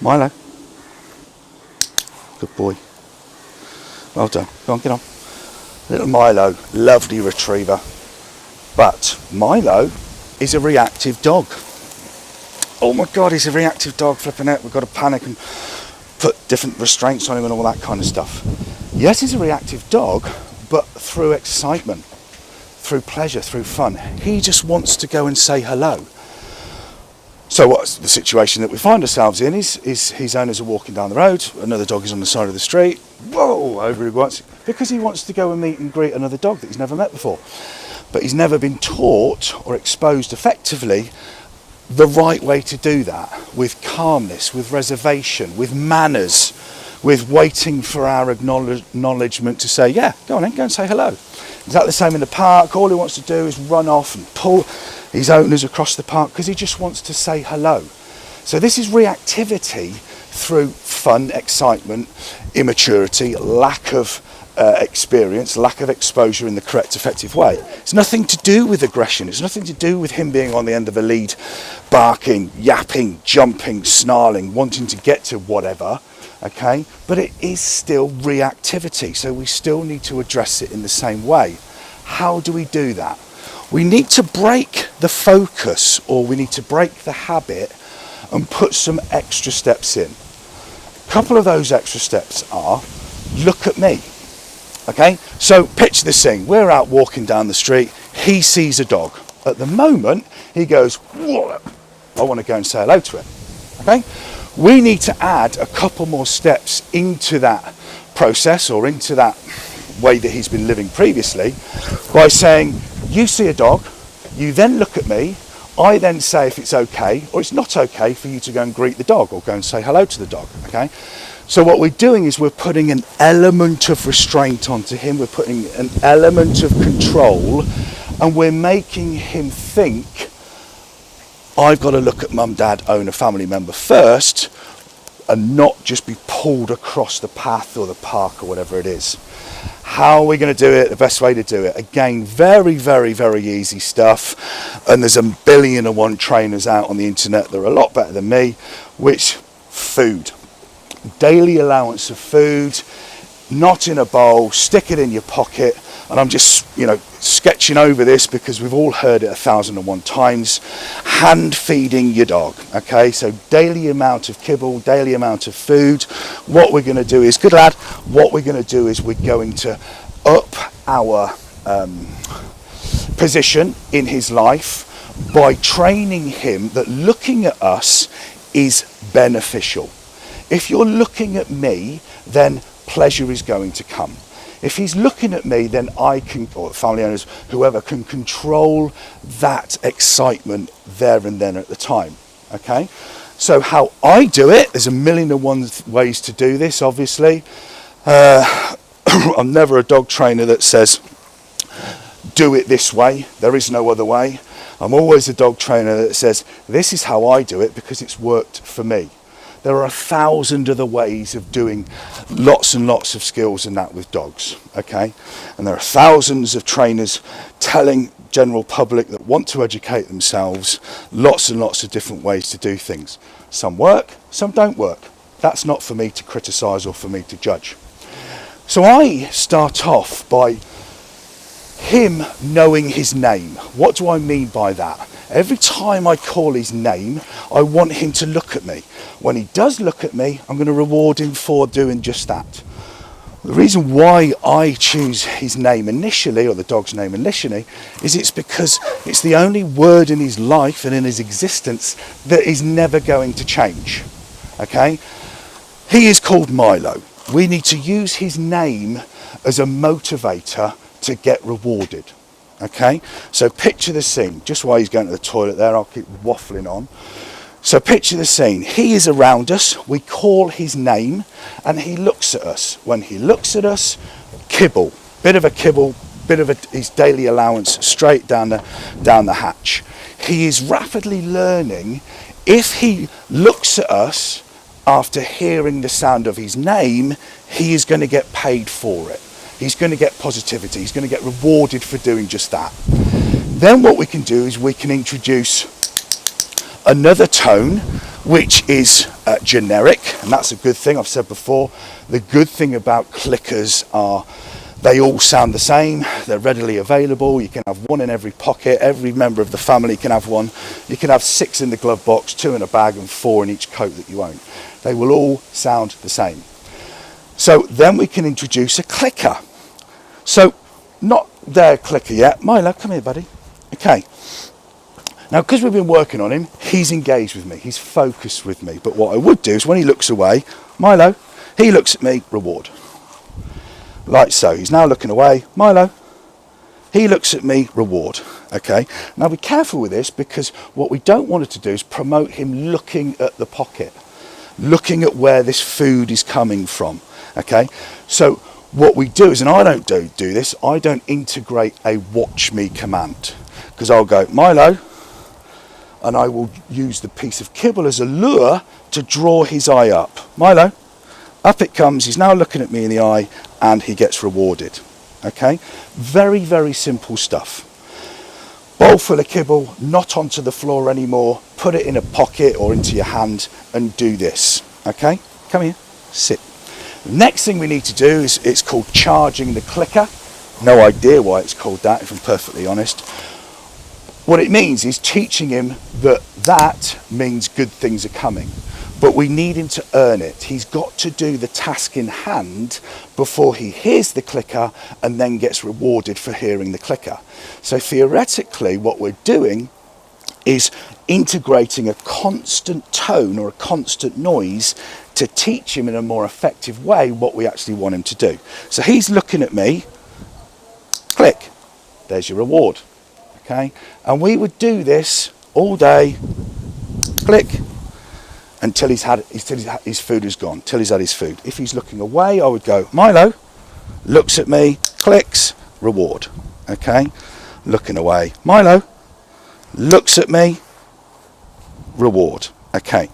Milo. Good boy. Well done. Go on, get on. Little Milo, lovely retriever. But Milo is a reactive dog. Oh my God, he's a reactive dog, flipping out. We've got to panic and put different restraints on him and all that kind of stuff. Yes, he's a reactive dog, but through excitement, through pleasure, through fun. He just wants to go and say hello. So what's the situation that we find ourselves in is his owners are walking down the road, another dog is on the side of the street, whoa, over he wants, because he wants to go and meet and greet another dog that he's never met before. But he's never been taught or exposed effectively the right way to do that, with calmness, with reservation, with manners, with waiting for our acknowledgement to say, yeah, go on then, go and say hello. Exactly the same in the park. All he wants to do is run off and pull his owners across the park because he just wants to say hello. So this is reactivity through fun, excitement, immaturity, lack of experience, lack of exposure in the correct, effective way. It's nothing to do with aggression. It's nothing to do with him being on the end of a lead, barking, yapping, jumping, snarling, wanting to get to whatever. Okay, but it is still reactivity, so we still need to address it in the same way. How do we do that? We need to break the focus, or we need to break the habit and put some extra steps in. A couple of those extra steps are, look at me. Okay, so picture this scene. We're out walking down the street. He sees a dog. At the moment, he goes, whoa, I want to go and say hello to it. Okay, we need to add a couple more steps into that process, or into that way that he's been living previously, by saying, you see a dog, you then look at me, I then say if it's okay or it's not okay for you to go and greet the dog or go and say hello to the dog. Okay, so what we're doing is we're putting an element of restraint onto him, we're putting an element of control, and we're making him think, I've got to look at mum, dad, owner, family member first, and not just be pulled across the path or the park or whatever it is. How are we going to do it? The best way to do it? Again, very, very, very easy stuff. And there's 1,000,000,001 trainers out on the internet that are a lot better than me. Which? Food. Daily allowance of food, not in a bowl, stick it in your pocket. And I'm just, sketching over this because we've all heard it 1,001 times. Hand feeding your dog. Okay, so daily amount of kibble, daily amount of food. What we're going to do is, good lad, what we're going to do is we're going to up our position in his life by training him that looking at us is beneficial. If you're looking at me, then pleasure is going to come. If he's looking at me, then I can, or family owners, whoever, can control that excitement there and then at the time. Okay, so how I do it, there's 1,000,001 ways to do this, obviously. I'm never a dog trainer that says, do it this way, there is no other way. I'm always a dog trainer that says, this is how I do it because it's worked for me. There are 1,000 other ways of doing lots and lots of skills in that with dogs, okay? And there are thousands of trainers telling general public that want to educate themselves lots and lots of different ways to do things. Some work, some don't work. That's not for me to criticise or for me to judge. So I start off by him knowing his name. What do I mean by that? Every time I call his name, I want him to look at me. When he does look at me, I'm going to reward him for doing just that. The reason why I choose his name initially, or the dog's name initially, is it's because it's the only word in his life and in his existence that is never going to change. Okay? He is called Milo. We need to use his name as a motivator to get rewarded. Okay, so picture the scene. Just while he's going to the toilet there, I'll keep waffling on. So picture the scene. He is around us, we call his name, and he looks at us. When he looks at us, kibble, bit of his daily allowance straight down the hatch. He is rapidly learning, if he looks at us after hearing the sound of his name, he is going to get paid for it. He's going to get positivity. He's going to get rewarded for doing just that. Then what we can do is we can introduce another tone which is generic, and that's a good thing. I've said before, the good thing about clickers are they all sound the same, they're readily available, you can have one in every pocket, every member of the family can have one, you can have 6 in the glove box, 2 in a bag and 4 in each coat that you own. They will all sound the same. So then we can introduce a clicker. So not their clicker yet. Milo, come here buddy. Okay. Now because we've been working on him, he's engaged with me, he's focused with me, but what I would do is when he looks away, Milo, he looks at me, reward. Like so, he's now looking away, Milo, he looks at me, reward. Okay, now be careful with this because what we don't want it to do is promote him looking at the pocket, looking at where this food is coming from. Okay, so what we do is, and I don't do this, I don't integrate a watch me command, because I'll go, Milo, and I will use the piece of kibble as a lure to draw his eye up. Milo, up it comes, he's now looking at me in the eye and he gets rewarded. Okay, very, very simple stuff. Bowl full of kibble, not onto the floor anymore, put it in a pocket or into your hand and do this. Okay, come here, sit. Next thing we need to do is, it's called charging the clicker. No idea why it's called that, if I'm perfectly honest. What it means is teaching him that means good things are coming. But we need him to earn it. He's got to do the task in hand before he hears the clicker and then gets rewarded for hearing the clicker. So theoretically, what we're doing is integrating a constant tone or a constant noise to teach him in a more effective way what we actually want him to do. So he's looking at me, click, there's your reward. Okay, and we would do this all day, click, until his food is gone, till he's had his food. If he's looking away, I would go, Milo, looks at me, clicks, reward. Okay, looking away, Milo, looks at me, reward. Okay,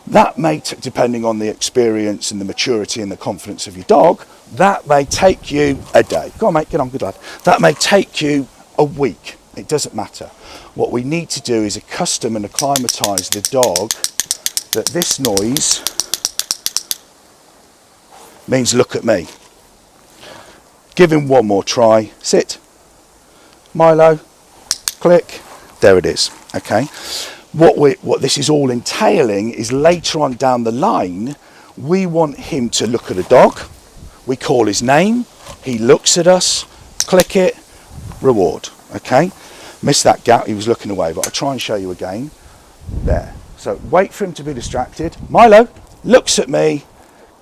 that may, depending on the experience and the maturity and the confidence of your dog, that may take you a day. Go on mate, get on, good lad. That may take you a week. It doesn't matter. What we need to do is accustom and acclimatise the dog that this noise means look at me. Give him one more try. Sit. Milo. Click. There it is. Okay. What this is all entailing is later on down the line, we want him to look at a dog. We call his name. He looks at us. Click it. Reward. Okay. Missed that gap. He was looking away, but I'll try and show you again. There. So wait for him to be distracted. Milo looks at me,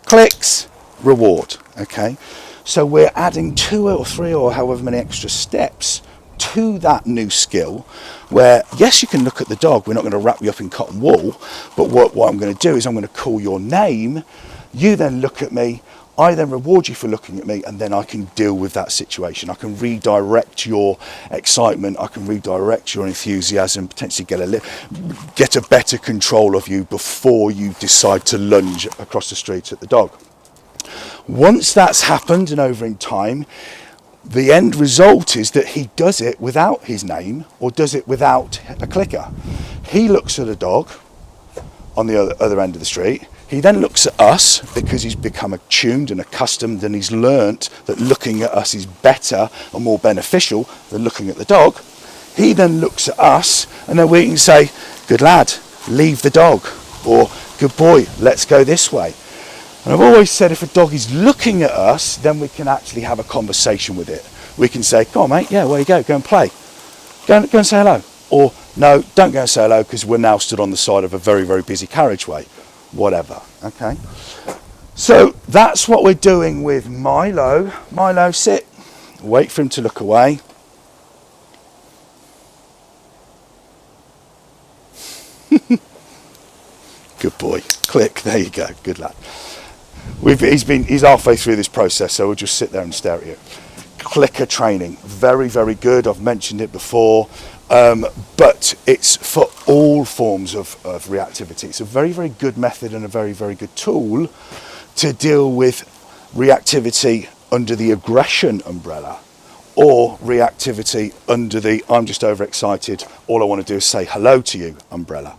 clicks, reward. Okay. So we're adding 2 or 3 or however many extra steps to that new skill where, yes, you can look at the dog. We're not going to wrap you up in cotton wool, but what I'm going to do is I'm going to call your name. You then look at me. I then reward you for looking at me, and then I can deal with that situation. I can redirect your excitement, I can redirect your enthusiasm, potentially get a better control of you before you decide to lunge across the street at the dog. Once that's happened and over in time, the end result is that he does it without his name or does it without a clicker. He looks at a dog on the other end of the street. He then looks at us because he's become attuned and accustomed, and he's learnt that looking at us is better and more beneficial than looking at the dog. He then looks at us, and then we can say, good lad, leave the dog, or good boy, let's go this way. And I've always said if a dog is looking at us, then we can actually have a conversation with it. We can say, come on mate, yeah, where you go and play. Go and say hello. Or no, don't go and say hello because we're now stood on the side of a very, very busy carriageway. Whatever. Okay, so that's what we're doing with Milo. Milo, sit. Wait for him to look away. Good boy. Click. There you go. Good lad. He's halfway through this process, so we'll just sit there and stare at you. Clicker training, very, very good. I've mentioned it before. But it's for all forms of reactivity. It's a very, very good method and a very, very good tool to deal with reactivity under the aggression umbrella or reactivity under the I'm just overexcited, all I want to do is say hello to you umbrella.